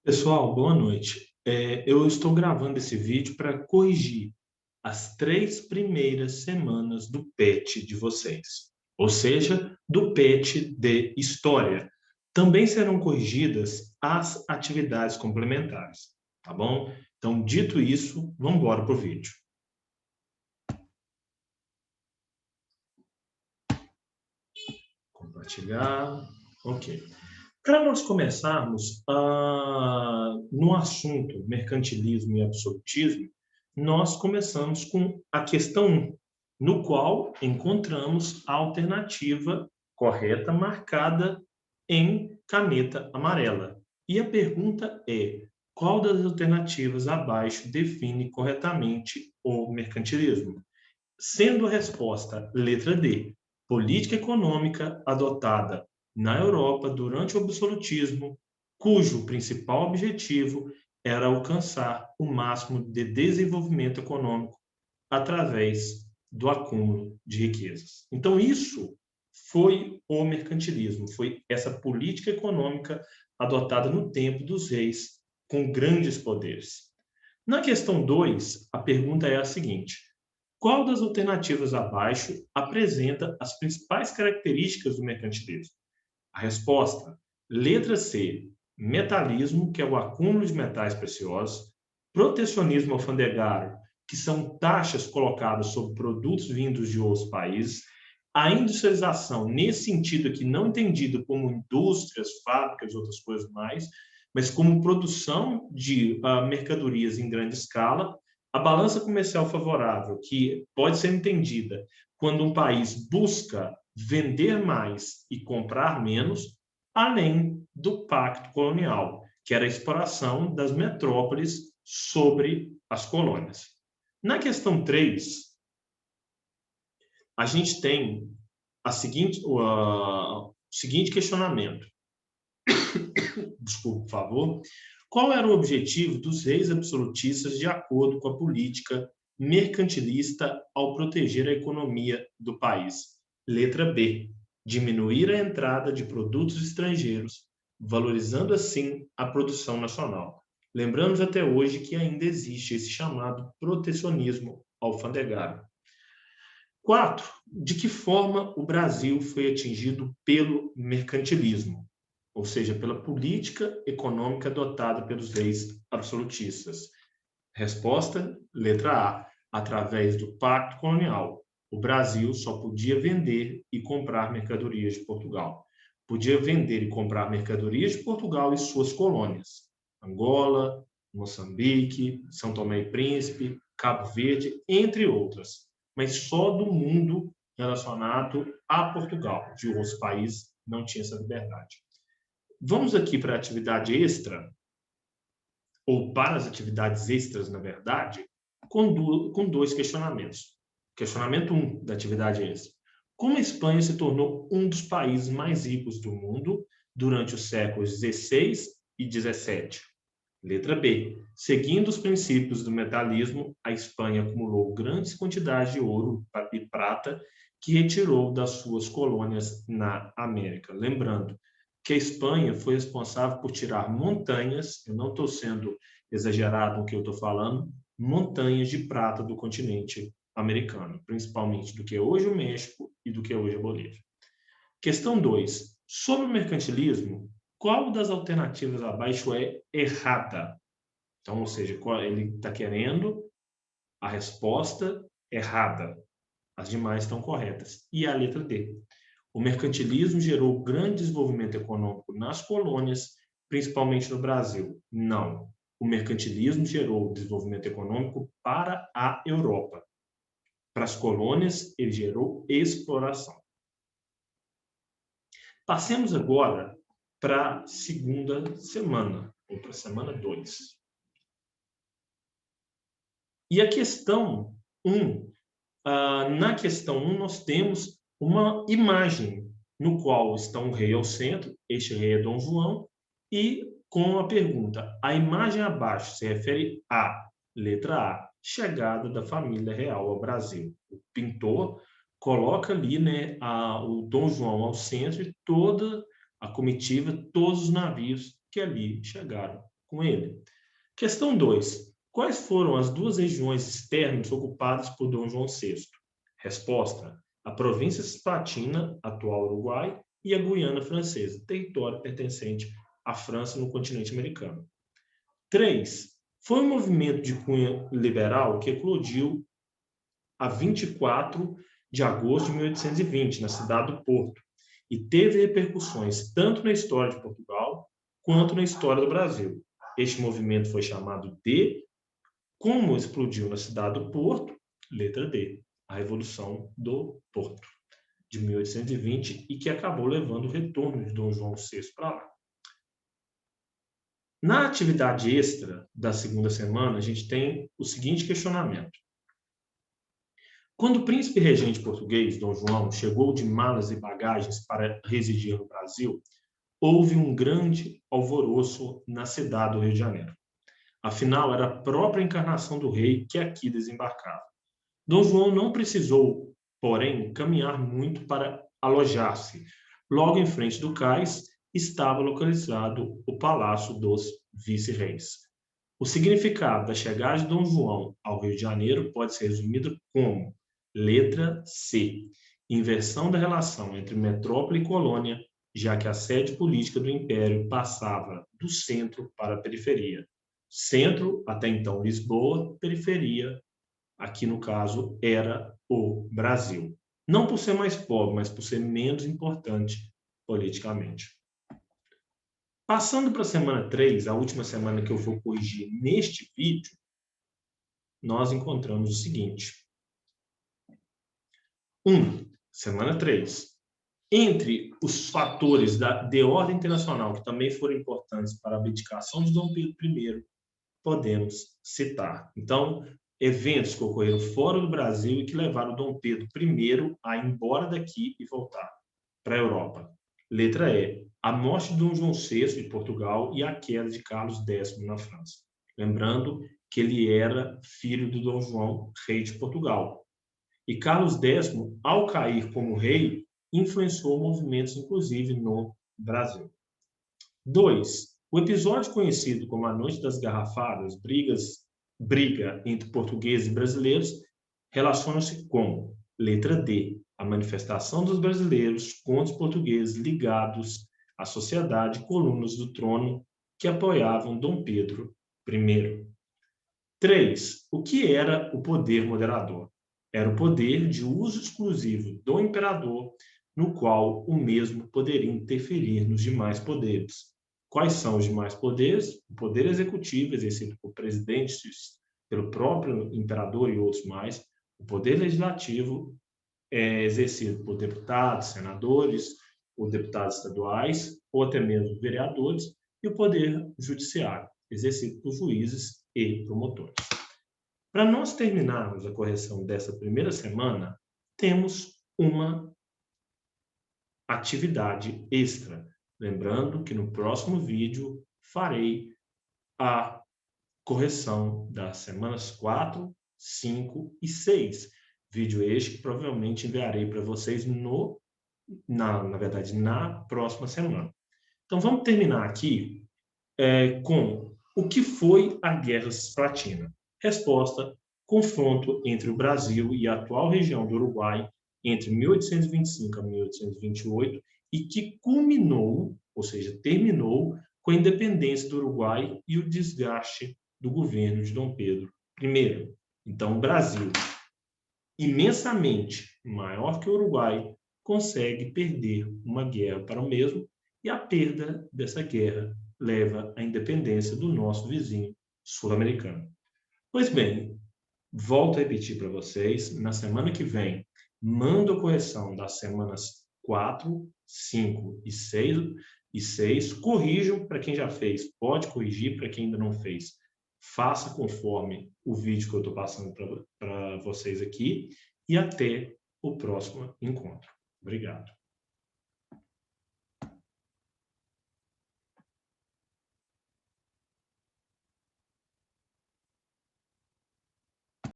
Pessoal, boa noite. Eu estou gravando esse vídeo para corrigir as 3 primeiras semanas do PET de vocês, ou seja, do PET de História. Também serão corrigidas as atividades complementares, tá bom? Então, dito isso, vamos embora para o vídeo. Compartilhar. Ok. Para nós começarmos no assunto mercantilismo e absolutismo, nós começamos com a questão 1, no qual encontramos a alternativa correta marcada em caneta amarela. E a pergunta é: qual das alternativas abaixo define corretamente o mercantilismo? Sendo a resposta letra D, política econômica adotada na Europa durante o absolutismo, cujo principal objetivo era alcançar o máximo de desenvolvimento econômico através do acúmulo de riquezas. Então, isso foi o mercantilismo, foi essa política econômica adotada no tempo dos reis com grandes poderes. Na questão 2, a pergunta é a seguinte: qual das alternativas abaixo apresenta as principais características do mercantilismo? A resposta: letra C, metalismo, que é o acúmulo de metais preciosos; protecionismo alfandegário, que são taxas colocadas sobre produtos vindos de outros países; a industrialização, nesse sentido aqui, não entendido como indústrias, fábricas, outras coisas mais, mas como produção de mercadorias em grande escala; a balança comercial favorável, que pode ser entendida quando um país busca vender mais e comprar menos, além do pacto colonial, que era a exploração das metrópoles sobre as colônias. Na questão 3, a gente tem o seguinte questionamento. Desculpe, por favor. Qual era o objetivo dos reis absolutistas de acordo com a política mercantilista ao proteger a economia do país? Letra B, diminuir a entrada de produtos estrangeiros, valorizando assim a produção nacional. Lembramos até hoje que ainda existe esse chamado protecionismo alfandegário. 4, de que forma o Brasil foi atingido pelo mercantilismo, ou seja, pela política econômica adotada pelos reis absolutistas? Resposta, letra A, através do pacto colonial. O Brasil só podia vender e comprar mercadorias de Portugal. Podia vender e comprar mercadorias de Portugal e suas colônias: Angola, Moçambique, São Tomé e Príncipe, Cabo Verde, entre outras, mas só do mundo relacionado a Portugal. De outros países não tinha essa liberdade. Vamos aqui para a atividade extra, ou para as atividades extras, na verdade, com 2 questionamentos. Questionamento 1 da atividade extra: como a Espanha se tornou um dos países mais ricos do mundo durante os séculos XVI e XVII? Letra B, seguindo os princípios do metalismo, a Espanha acumulou grandes quantidades de ouro e prata que retirou das suas colônias na América. Lembrando que a Espanha foi responsável por tirar montanhas, eu não estou sendo exagerado no que eu estou falando, montanhas de prata do continente americano, principalmente do que é hoje o México e do que é hoje a Bolívia. Questão 2. Sobre o mercantilismo, qual das alternativas abaixo é errada? Então, ou seja, ele está querendo a resposta errada. As demais estão corretas. E a letra D. O mercantilismo gerou grande desenvolvimento econômico nas colônias, principalmente no Brasil. Não. O mercantilismo gerou desenvolvimento econômico para a Europa. Para as colônias, ele gerou exploração. Passemos agora para a segunda semana, ou para a semana 2. E a questão 1, na questão 1 nós temos uma imagem no qual está um rei ao centro, este rei é Dom João, e com a pergunta: a imagem abaixo se refere a, letra A, chegada da família real ao Brasil. O pintor coloca ali, né, o Dom João ao centro e toda a comitiva, todos os navios que ali chegaram com ele. Questão 2. Quais foram as duas regiões externas ocupadas por Dom João VI? Resposta: a província Cisplatina, atual Uruguai, e a Guiana Francesa, território pertencente à França no continente americano. 3. Foi um movimento de cunho liberal que eclodiu a 24 de agosto de 1820, na cidade do Porto, e teve repercussões tanto na história de Portugal quanto na história do Brasil. Este movimento foi chamado de, como explodiu na cidade do Porto, letra D, a Revolução do Porto, de 1820, e que acabou levando o retorno de Dom João VI para lá. Na atividade extra da segunda semana, a gente tem o seguinte questionamento. Quando o príncipe regente português, Dom João, chegou de malas e bagagens para residir no Brasil, houve um grande alvoroço na cidade do Rio de Janeiro. Afinal, era a própria encarnação do rei que aqui desembarcava. Dom João não precisou, porém, caminhar muito para alojar-se. Logo em frente do cais estava localizado o Palácio dos Vice-Reis. O significado da chegada de Dom João ao Rio de Janeiro pode ser resumido como letra C, inversão da relação entre metrópole e colônia, já que a sede política do Império passava do centro para a periferia. Centro, até então Lisboa, periferia, aqui no caso, era o Brasil. Não por ser mais pobre, mas por ser menos importante politicamente. Passando para a semana 3, a última semana que eu vou corrigir neste vídeo, nós encontramos o seguinte. 1. Semana 3. Entre os fatores de ordem internacional que também foram importantes para a abdicação de Dom Pedro I, podemos citar. Então, eventos que ocorreram fora do Brasil e que levaram Dom Pedro I a ir embora daqui e voltar para a Europa. Letra E. A morte de Dom João VI de Portugal e a queda de Carlos X na França. Lembrando que ele era filho do Dom João, rei de Portugal. E Carlos X, ao cair como rei, influenciou movimentos, inclusive, no Brasil. 2. O episódio conhecido como a Noite das Garrafadas, briga entre portugueses e brasileiros, relaciona-se com, letra D, a manifestação dos brasileiros contra os portugueses ligados à sociedade e colunas do trono que apoiavam Dom Pedro I. 3. O que era o poder moderador? Era o poder de uso exclusivo do imperador, no qual o mesmo poderia interferir nos demais poderes. Quais são os demais poderes? O poder executivo, exercido por presidentes, pelo próprio imperador e outros mais. O poder legislativo é exercido por deputados, senadores, ou deputados estaduais, ou até mesmo vereadores. E o poder judiciário, exercido por juízes e promotores. Para nós terminarmos a correção dessa primeira semana, temos uma atividade extra. Lembrando que no próximo vídeo farei a correção das semanas 4, 5 e 6. Vídeo este que provavelmente enviarei para vocês na próxima semana. Então vamos terminar aqui com o que foi a Guerra Cisplatina. Resposta: confronto entre o Brasil e a atual região do Uruguai entre 1825 a 1828 e que culminou, ou seja, terminou com a independência do Uruguai e o desgaste do governo de Dom Pedro I. Então, o Brasil, imensamente maior que o Uruguai, consegue perder uma guerra para o mesmo e a perda dessa guerra leva à independência do nosso vizinho sul-americano. Pois bem, volto a repetir para vocês, na semana que vem, mando a correção das semanas 4, 5 e 6. Corrijam para quem já fez, pode corrigir para quem ainda não fez. Faça conforme o vídeo que eu estou passando para vocês aqui e até o próximo encontro. Obrigado.